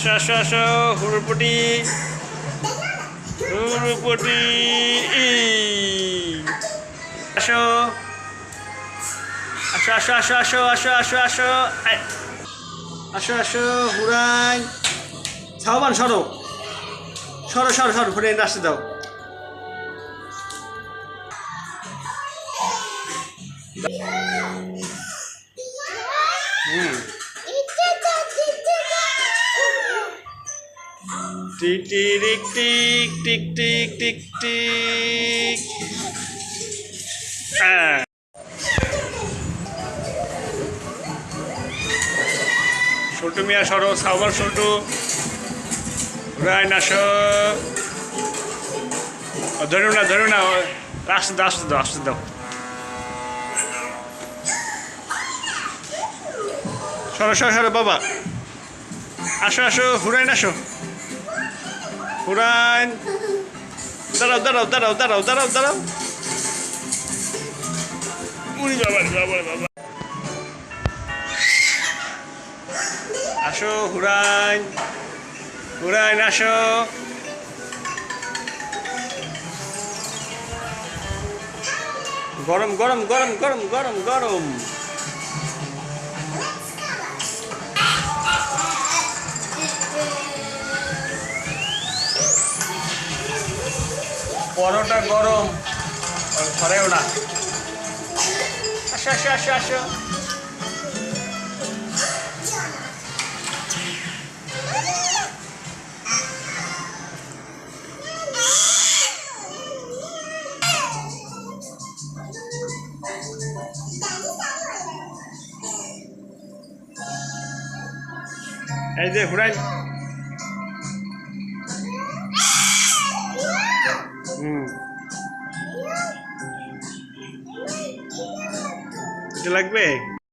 আসো আসো আসো হুড়ুপুটি হুড়ুপুটি আসো আসো আসো আসো আসো আসো আসো আসো আসো আসো হুরাই ছাওবান সরো সরো সরো সরো হুরাই আসতে দাও tick tick tick tick tick tick tick Chhotu মিয়া সরো সাউবার ছোটু রায় নাসো ধরো না আসতে দাও আসতে দাও সরো সরো সরো বাবা আসো আসো হুরাইন আসো হুরাইন দাঁড়াও দাঁড়াও দাঁড়াও দাঁড়াও দাঁড়াও দাঁড়াও উড়ি বাবা বাবা বাবা আসো হুরাইন হুরাইন আসো গরম গরম গরম গরম গরম গরম পরোটা গরম ধরেও না আসো আসো আসো আসো এই যে হুরাইন লাগবে